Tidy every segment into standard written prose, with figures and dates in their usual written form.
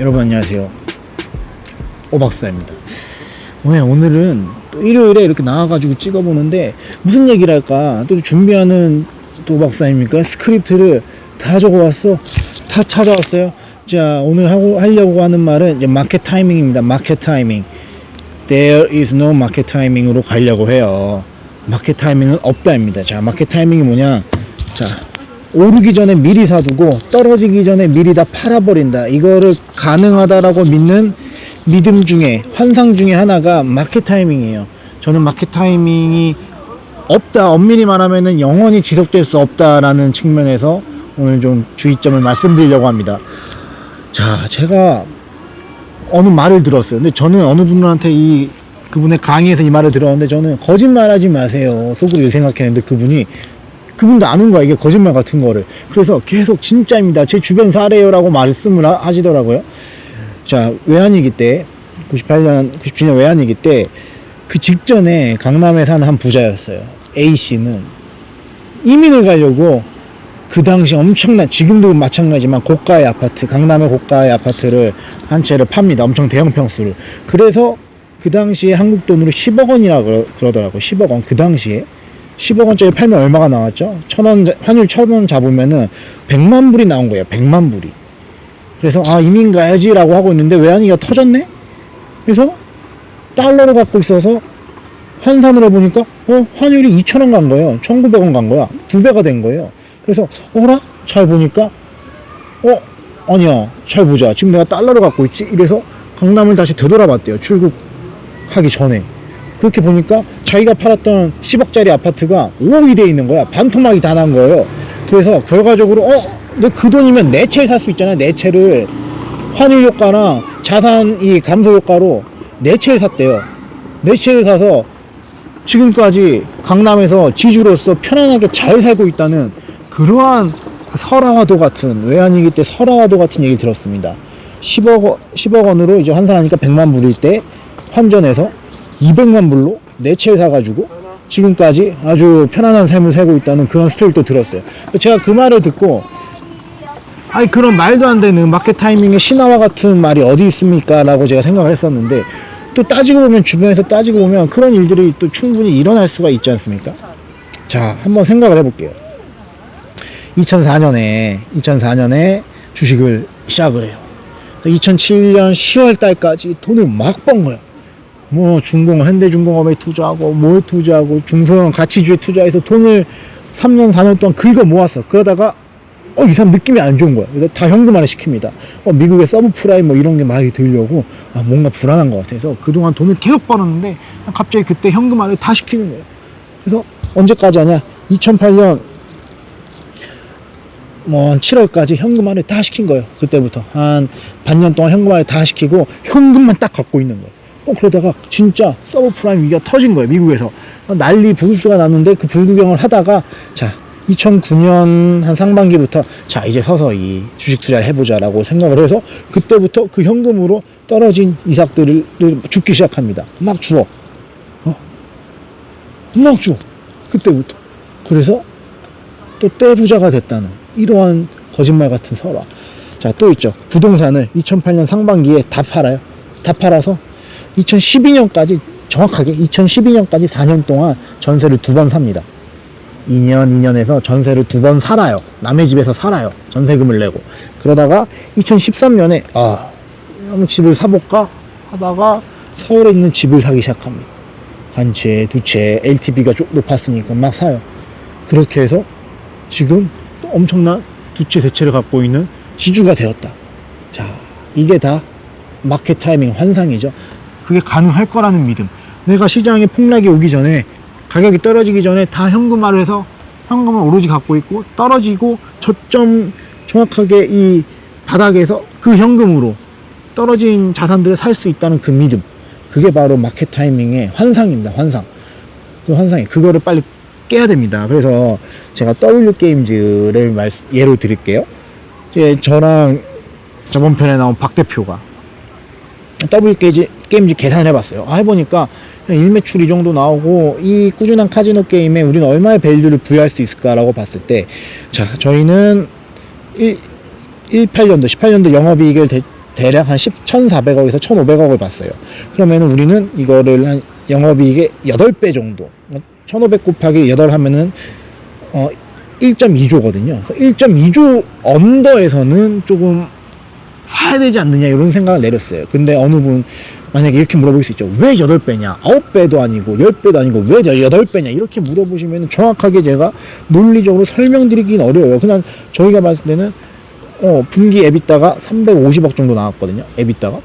여러분 안녕하세요, 오박사입니다. 오늘은 또 일요일에 이렇게 나와가지고 찍어보는데 무슨 얘기를 할까, 또 준비하는 또 오박사입니까? 스크립트를 다 적어왔어. 다 찾아왔어요. 자, 오늘 하려고 하는 말은 이제 마켓 타이밍입니다. 마켓 타이밍. There is no market timing으로 가려고 해요. 마켓 타이밍은 없다입니다. 자, 마켓 타이밍이 뭐냐? 자, 오르기 전에 미리 사두고 떨어지기 전에 미리 다 팔아버린다. 이거를 가능하다라고 믿는 믿음 중에, 환상 중에 하나가 마켓 타이밍이에요. 저는 마켓 타이밍이 없다, 엄밀히 말하면은 영원히 지속될 수 없다라는 측면에서 오늘 좀 주의점을 말씀드리려고 합니다. 자, 제가 어느 말을 들었어요. 근데 저는 어느 분한테 그분의 강의에서 이 말을 들었는데, 저는 거짓말하지 마세요 속으로 생각했는데, 그분도 아는 거야, 이게 거짓말 같은 거를. 그래서 계속 진짜입니다, 제 주변 사례요라고 말씀을 하시더라고요. 자, 외환위기 때 97년 외환위기 때 그 직전에 강남에 사는 한 부자였어요. A씨는 이민을 가려고 그 당시 엄청난, 지금도 마찬가지지만 고가의 아파트, 강남의 고가의 아파트를 한 채를 팝니다. 엄청 대형 평수를. 그래서 그 당시에 한국 돈으로 10억 원이라고 그러더라고요. 10억 원. 그 당시에 10억 원짜리 팔면 얼마가 나왔죠? 환율 1,000원 잡으면은 100만 불이 나온 거예요. 100만 불이. 그래서 이민 가야지라고 하고 있는데 외환위기가 터졌네? 그래서 달러로 갖고 있어서 환산을 해보니까 환율이 2,000원 간 거예요. 1,900원 간 거야. 2배가 된 거예요. 그래서 어라? 잘 보니까 아니야, 잘 보자, 지금 내가 달러로 갖고 있지? 이래서 강남을 다시 되돌아봤대요. 출국하기 전에. 그렇게 보니까 자기가 팔았던 10억짜리 아파트가 5억이 돼 있는 거야. 반토막이 다 난 거예요. 그래서 결과적으로 너 그 돈이면 내 채를 살 수 있잖아. 내 채를 환율 효과랑 자산 감소 효과로 내 채를 샀대요. 내 채를 사서 지금까지 강남에서 지주로서 편안하게 잘 살고 있다는 그러한 설화와도 같은, 외환위기 때 설화와도 같은 얘기를 들었습니다. 10억 원으로 이제 환산하니까 100만 불일 때 환전해서 200만 불로 내 채를 사가지고 지금까지 아주 편안한 삶을 살고 있다는 그런 스토리를 또 들었어요. 제가 그 말을 듣고, 그런 말도 안 되는 마켓 타이밍의 신화와 같은 말이 어디 있습니까? 라고 제가 생각을 했었는데, 또 따지고 보면, 주변에서 따지고 보면 그런 일들이 또 충분히 일어날 수가 있지 않습니까? 자, 한번 생각을 해볼게요. 2004년에 주식을 시작을 해요. 2007년 10월 달까지 돈을 막 번 거예요. 현대중공업에 투자하고, 뭐에 투자하고, 중소형 가치주에 투자해서 돈을 3년, 4년 동안 긁어 모았어. 그러다가, 이 사람 느낌이 안 좋은 거야. 그래서 다 현금화를 시킵니다. 미국의 서브프라임 이런 게 많이 들려고, 뭔가 불안한 것 같아서 그동안 돈을 계속 벌었는데, 갑자기 그때 현금화를 다 시키는 거예요. 그래서 언제까지 하냐? 2008년 7월까지 현금화를 다 시킨 거예요. 그때부터 한 반년 동안 현금화를 다 시키고 현금만 딱 갖고 있는 거예요. 그러다가 진짜 서브프라임 위기가 터진 거예요. 미국에서 난리 부르스가 났는데, 그 불구경을 하다가, 자, 2009년 한 상반기부터 이제 서서히 주식 투자를 해보자 라고 생각을 해서, 그때부터 그 현금으로 떨어진 이삭들을 줍기 시작합니다. 막 주워. 막 줘. 그때부터. 그래서 또 떼부자가 됐다는 이러한 거짓말 같은 설화. 자, 또 있죠. 부동산을 2008년 상반기에 다 팔아요. 다 팔아서 2012년까지, 정확하게 2012년까지 4년 동안 전세를 2번 삽니다. 2년에서 전세를 2번 살아요. 남의 집에서 살아요. 전세금을 내고. 그러다가 2013년에 한번 집을 사볼까 하다가 서울에 있는 집을 사기 시작합니다. 한 채, 두 채, LTV가 좀 높았으니까 막 사요. 그렇게 해서 지금 또 엄청난 2채, 3채를 갖고 있는 지주가 되었다. 자, 이게 다 마켓 타이밍 환상이죠. 그게 가능할 거라는 믿음. 내가 시장에 폭락이 오기 전에, 가격이 떨어지기 전에 다 현금화를 해서 현금을 오로지 갖고 있고, 떨어지고 저점 정확하게 이 바닥에서 그 현금으로 떨어진 자산들을 살 수 있다는 그 믿음. 그게 바로 마켓 타이밍의 환상입니다. 환상. 그 환상이, 그거를 빨리 깨야 됩니다. 그래서 제가 W게임즈를 예로 드릴게요. 이제 저랑 저번 편에 나온 박 대표가 W게임즈 계산을 해봤어요. 해보니까 일매출 이 정도 나오고, 이 꾸준한 카지노 게임에 우리는 얼마의 밸류를 부여할 수 있을까라고 봤을 때, 자, 저희는 18년도 영업이익을 대략 한 1,400억에서 1,500억을 봤어요. 그러면은 우리는 이거를 한 영업이익의 8배 정도, 1,500 곱하기 8 하면은 1.2조거든요. 1.2조 언더에서는 조금 사야 되지 않느냐 이런 생각을 내렸어요. 근데 어느 분 만약에 이렇게 물어볼 수 있죠. 왜 8배냐? 9배도 아니고 10배도 아니고 왜 8배냐? 이렇게 물어보시면 정확하게 제가 논리적으로 설명드리긴 어려워요. 그냥 저희가 봤을 때는 분기 에비타가 350억 정도 나왔거든요. 에비타가.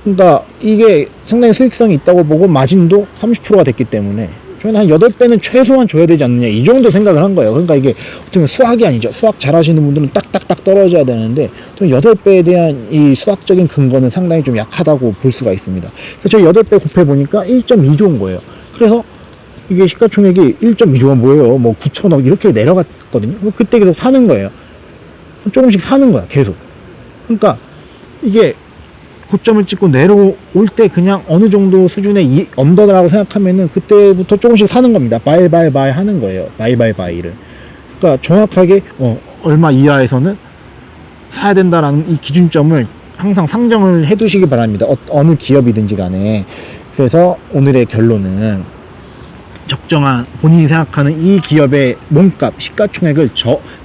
그러니까 이게 상당히 수익성이 있다고 보고 마진도 30%가 됐기 때문에 저는 한 8배는 최소한 줘야 되지 않느냐 이 정도 생각을 한 거예요. 그러니까 이게 어떻게 수학이 아니죠. 수학 잘하시는 분들은 딱딱딱 떨어져야 되는데 8배에 대한 이 수학적인 근거는 상당히 좀 약하다고 볼 수가 있습니다. 그래서 저희 8배 곱해보니까 1.2조인 거예요. 그래서 이게 시가총액이 1.2조가 뭐예요? 뭐 9천억 이렇게 내려갔거든요. 그때 계속 사는 거예요. 조금씩 사는 거야 계속. 그러니까 이게 고점을 찍고 내려올 때 그냥 어느 정도 수준의 언더라고 생각하면은 그때부터 조금씩 사는 겁니다. 바이 하는 거예요. 바이를. 그러니까 정확하게 얼마 이하에서는 사야 된다라는 이 기준점을 항상 상정을 해 두시기 바랍니다. 어느 기업이든지 간에. 그래서 오늘의 결론은 적정한 본인이 생각하는 이 기업의 몸값, 시가총액을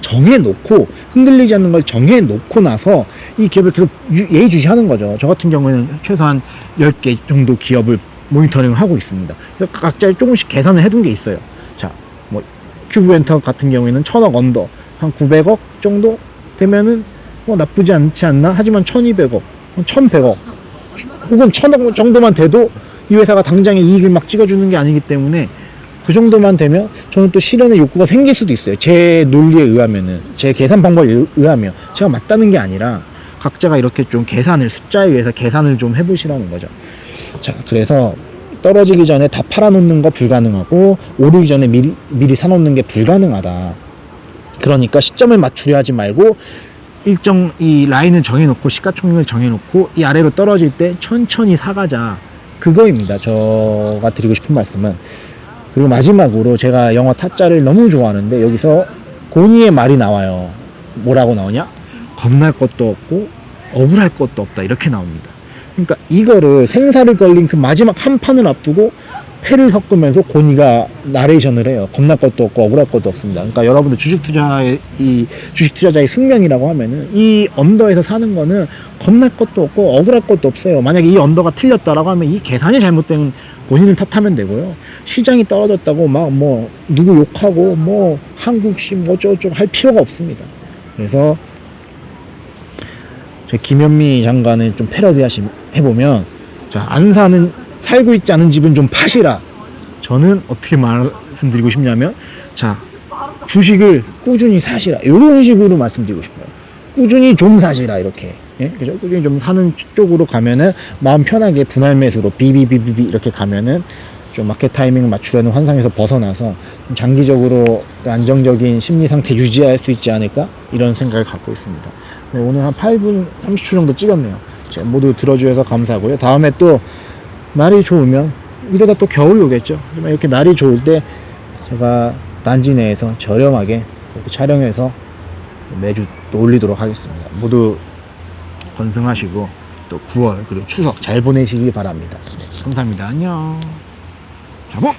정해놓고 흔들리지 않는 걸 정해놓고 나서 이 기업을 계속 예의주시하는 거죠. 저 같은 경우에는 최소한 10개 정도 기업을 모니터링을 하고 있습니다. 그래서 각자 조금씩 계산을 해둔 게 있어요. 자, 뭐 큐브엔터 같은 경우에는 1,000억 언더, 한 900억 정도 되면은 뭐 나쁘지 않지 않나? 하지만 1,200억, 1,100억 혹은 1,000억 정도만 돼도 이 회사가 당장에 이익을 막 찍어주는 게 아니기 때문에 그 정도만 되면 저는 또 실현의 욕구가 생길 수도 있어요. 제 논리에 의하면은, 제 계산 방법에 의하면 제가 맞다는 게 아니라 각자가 이렇게 좀 계산을, 숫자에 의해서 계산을 좀 해보시라는 거죠. 자, 그래서 떨어지기 전에 다 팔아놓는 거 불가능하고 오르기 전에 미리 사놓는 게 불가능하다. 그러니까 시점을 맞추려 하지 말고 일정 이 라인을 정해놓고 시가총액을 정해놓고 이 아래로 떨어질 때 천천히 사가자. 그거입니다. 제가 드리고 싶은 말씀은. 그리고 마지막으로 제가 영화 타짜를 너무 좋아하는데 여기서 고니의 말이 나와요. 뭐라고 나오냐? 겁날 것도 없고 억울할 것도 없다 이렇게 나옵니다. 그러니까 이거를 생사를 걸린 그 마지막 한 판을 앞두고 패를 섞으면서 고니가 나레이션을 해요. 겁날 것도 없고 억울할 것도 없습니다. 그러니까 여러분들 주식 투자자의 숙명이라고 하면은 이 언더에서 사는 거는 겁날 것도 없고 억울할 것도 없어요. 만약에 이 언더가 틀렸다라고 하면 이 계산이 잘못된 본인을 탓하면 되고요. 시장이 떨어졌다고 막 뭐 누구 욕하고 뭐 한국식 뭐 어쩌고저쩌고 할 필요가 없습니다. 그래서 제 김현미 장관을 좀 패러디 해보면, 자, 살고 있지 않은 집은 좀 파시라. 저는 어떻게 말씀드리고 싶냐면, 자, 주식을 꾸준히 사시라. 이런 식으로 말씀드리고 싶어요. 꾸준히 좀 사시라, 이렇게. 예? 그죠? 꾸준히 좀 사는 쪽으로 가면은 마음 편하게 분할 매수로 비비비비비 이렇게 가면은 좀 마켓 타이밍을 맞추려는 환상에서 벗어나서 좀 장기적으로 안정적인 심리 상태 유지할 수 있지 않을까? 이런 생각을 갖고 있습니다. 네, 오늘 한 8분 30초 정도 찍었네요. 모두 들어주셔서 감사하고요. 다음에 또 날이 좋으면 이러다 또 겨울이 오겠죠. 이렇게 날이 좋을 때 제가 단지 내에서 저렴하게 이렇게 촬영해서 매주 또 올리도록 하겠습니다. 모두 건승하시고 또 9월 그리고 추석 잘 보내시기 바랍니다. 네, 감사합니다. 안녕. 자본.